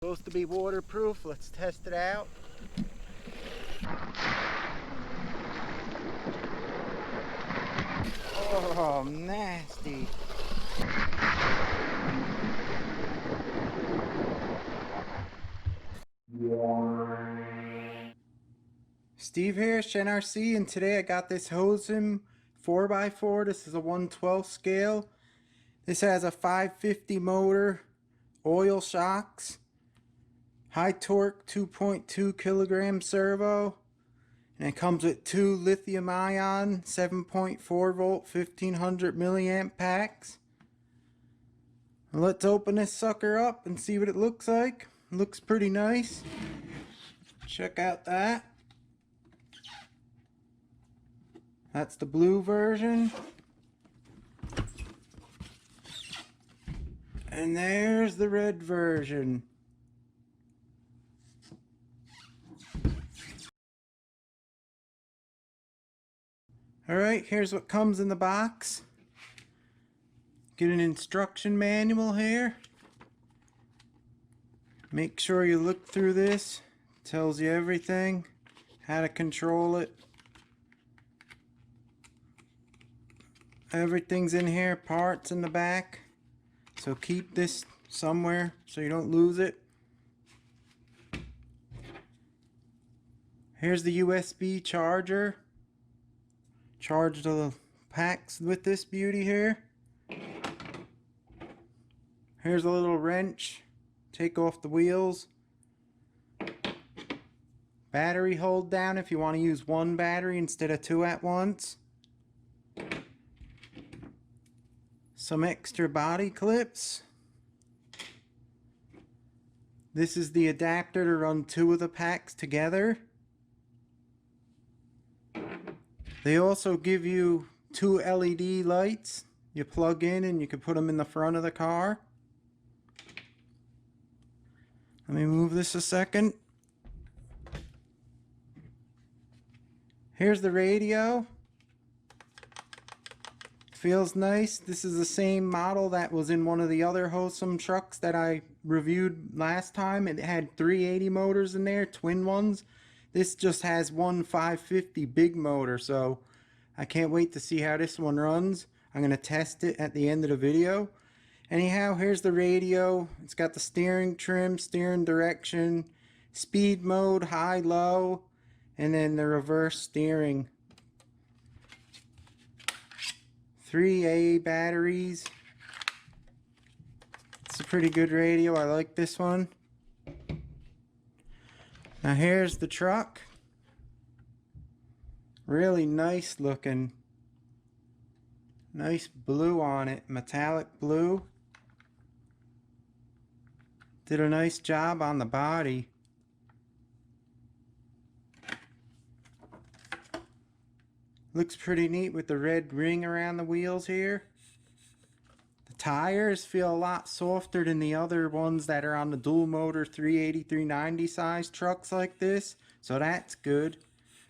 Supposed to be waterproof. Let's test it out. Oh, nasty. Steve here, NRC, and today I got this Hosim 4x4. This is a 1/12 scale. This has a 550 motor, oil shocks, high torque 2.2 kilogram servo, and it comes with two lithium ion 7.4 volt 1500 milliamp packs. Let's open this sucker up and see what it looks like. It looks pretty nice. Check out that. That's the blue version. And there's the red version. Alright, here's what comes in the box. Get an instruction manual here. Make sure you look through this. It tells you everything. How to control it. Everything's in here, parts in the back. So keep this somewhere so you don't lose it. Here's the USB charger. Charge the packs with this beauty here. Here's a little wrench. Take off the wheels. Battery hold down if you want to use one battery instead of two at once. Some extra body clips. This is the adapter to run two of the packs together. They also give you two LED lights. You plug in and you can put them in the front of the car. Let me move this a second. Here's the radio. Feels nice. This is the same model that was in one of the other Hosim trucks that I reviewed last time. It had 380 motors in there, twin ones. This just has one 550 big motor, so I can't wait to see how this one runs. I'm going to test it at the end of the video. Anyhow, here's the radio. It's got the steering trim, steering direction, speed mode, high, low, and then the reverse steering. 3A batteries. It's a pretty good radio. I like this one. Now here's the truck. Really nice looking. Nice blue on it. Metallic blue. Did a nice job on the body. Looks pretty neat with the red ring around the wheels here. The tires feel a lot softer than the other ones that are on the dual motor 380, 390 size trucks like this. So that's good.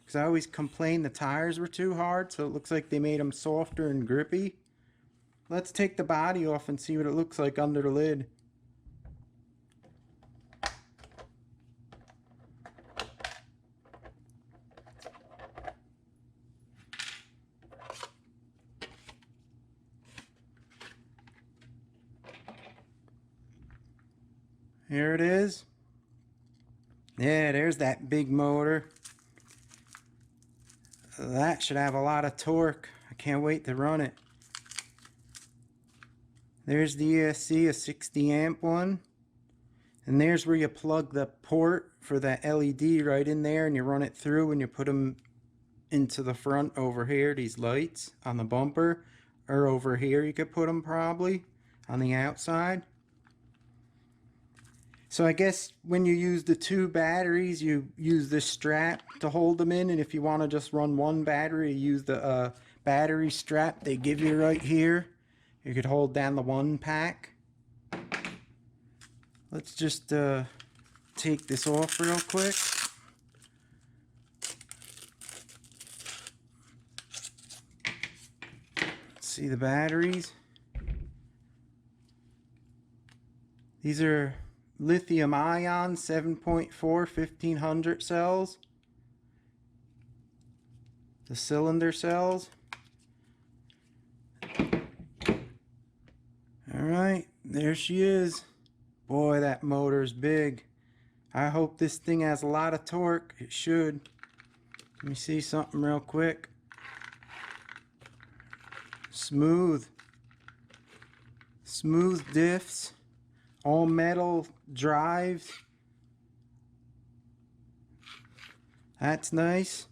Because I always complained the tires were too hard. So it looks like they made them softer and grippy. Let's take the body off and see what it looks like under the lid. Here it is. Yeah, there's that big motor. That should have a lot of torque. I can't wait to run it. There's the ESC, a 60 amp one. And there's where you plug the port for that LED right in there and you run it through and you put them into the front over here, these lights on the bumper. Or over here you could put them probably on the outside. So I guess when you use the two batteries, you use this strap to hold them in, and if you want to just run one battery, you use the battery strap they give you right here. You could hold down the one pack. Let's just take this off real quick. See the batteries. These are lithium ion 7.4 1500 cells. The cylinder cells. Alright, there she is. Boy, that motor's big. I hope this thing has a lot of torque. It should. Let me see something real quick. Smooth diffs. All metal drives. That's nice.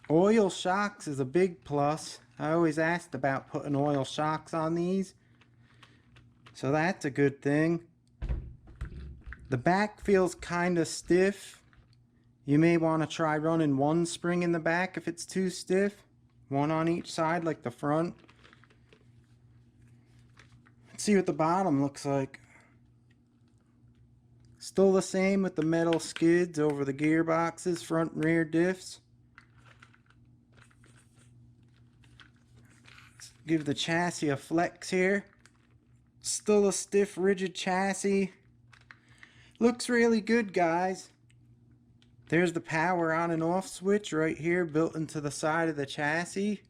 Oil shocks is a big plus. I always asked about putting oil shocks on these, so that's a good thing. The back feels kind of stiff. You may want to try running one spring in the back if it's too stiff. One on each side like the front. Let's see what the bottom looks like. Still the same with the metal skids over the gearboxes, front and rear diffs. Let's give the chassis a flex here. Still a stiff, rigid chassis. Looks really good, guys. There's the power on and off switch right here built into the side of the chassis.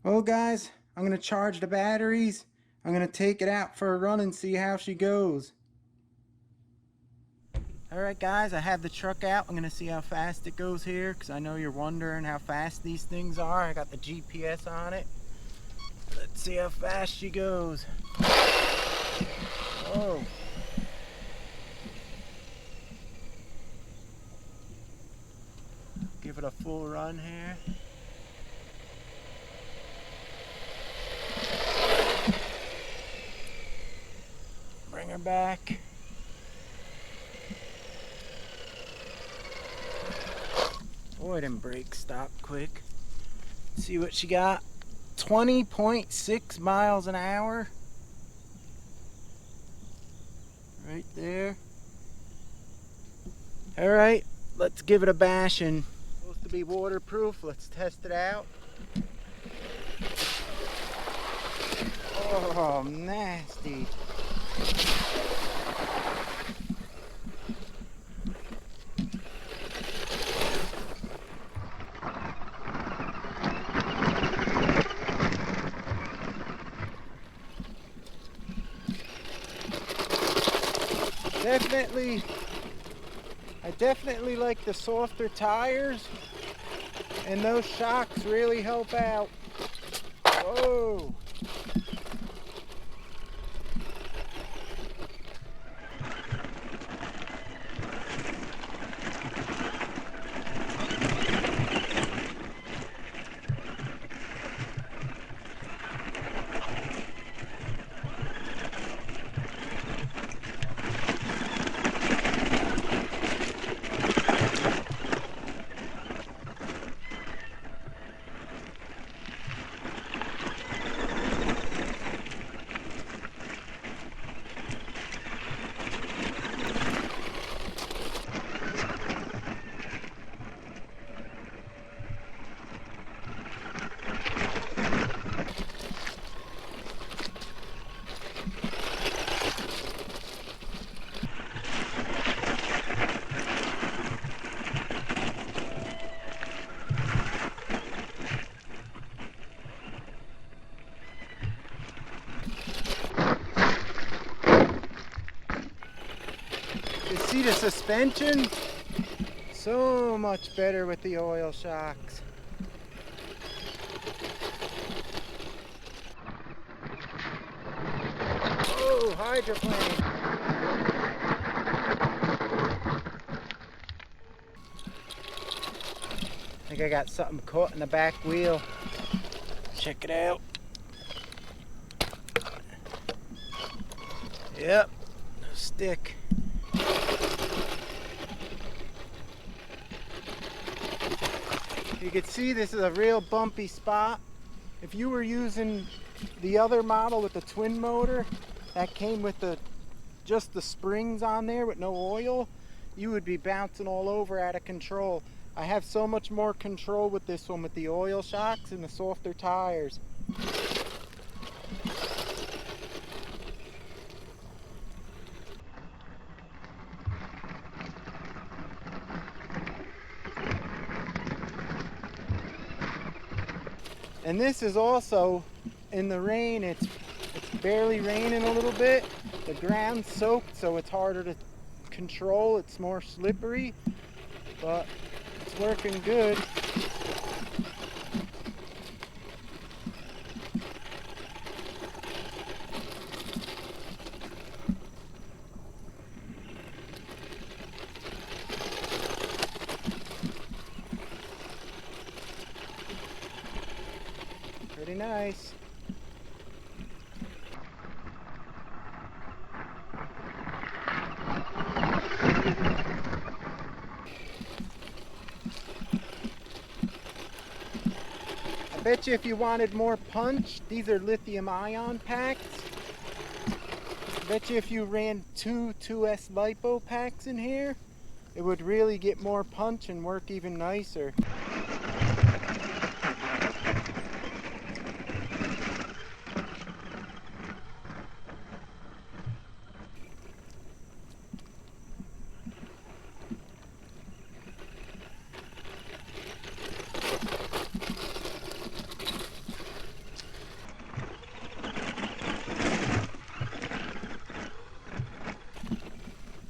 Well, guys, I'm going to charge the batteries. I'm going to take it out for a run and see how she goes. Alright, guys, I have the truck out. I'm going to see how fast it goes here, because I know you're wondering how fast these things are. I got the GPS on it. Let's see how fast she goes. Whoa. Give it a full run here. Bring her back. Boy, them brakes stop quick. Let's see what she got. 20.6 miles an hour. Right there. Alright, let's give it a bashing. Supposed to be waterproof. Let's test it out. Oh, nasty. I definitely like the softer tires, and those shocks really help out. Whoa! See the suspension? So much better with the oil shocks. Oh, hydroplane. I think I got something caught in the back wheel. Check it out. Yep, stick. You can see this is a real bumpy spot. If you were using the other model with the twin motor that came with just the springs on there with no oil, you would be bouncing all over out of control. I have so much more control with this one with the oil shocks and the softer tires. And this is also in the rain. It's barely raining a little bit. The ground's soaked, so it's harder to control. It's more slippery, but it's working good. Pretty nice. I bet you if you wanted more punch, these are lithium ion packs. I bet you if you ran two 2S LiPo packs in here, it would really get more punch and work even nicer.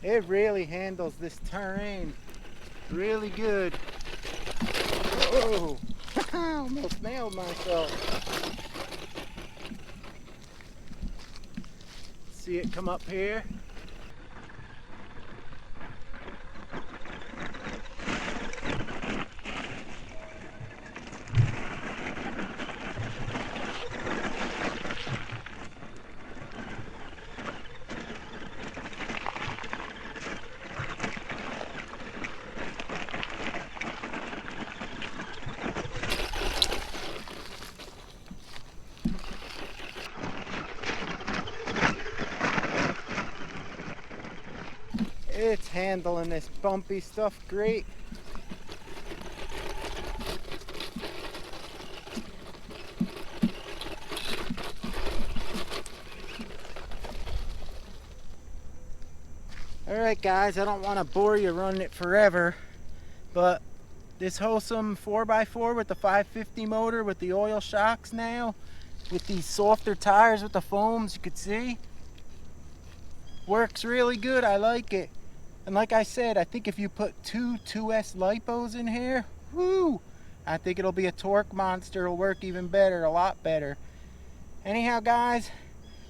It really handles this terrain really good. Whoa! Almost nailed myself. See it come up here. It's handling this bumpy stuff great. Alright guys, I don't want to bore you running it forever, but this Hosim 4x4 with the 550 motor with the oil shocks now, with these softer tires with the foams, you could see, works really good. I like it. And like I said, I think if you put two 2S LiPos in here, whoo, I think it'll be a torque monster. It'll work even better, a lot better. Anyhow guys,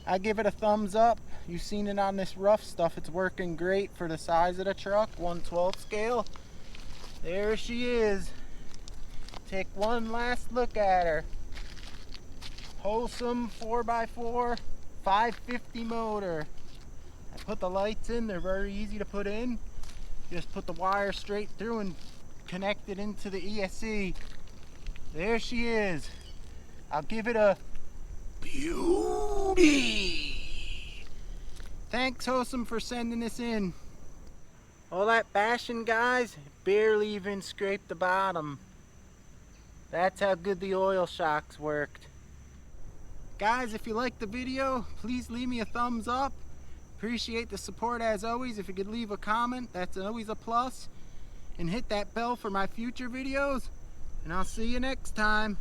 I give it a thumbs up. You've seen it on this rough stuff. It's working great for the size of the truck, 1/12 scale. There she is. Take one last look at her. Hosim 4x4, 550 motor. I put the lights in, they're very easy to put in. Just put the wire straight through and connect it into the ESC. There she is. I'll give it a beauty. Thanks Hosim for sending this in. All that bashing guys, barely even scraped the bottom. That's how good the oil shocks worked. Guys, if you liked the video, please leave me a thumbs up. Appreciate the support as always. If you could leave a comment, that's always a plus. And hit that bell for my future videos. And I'll see you next time.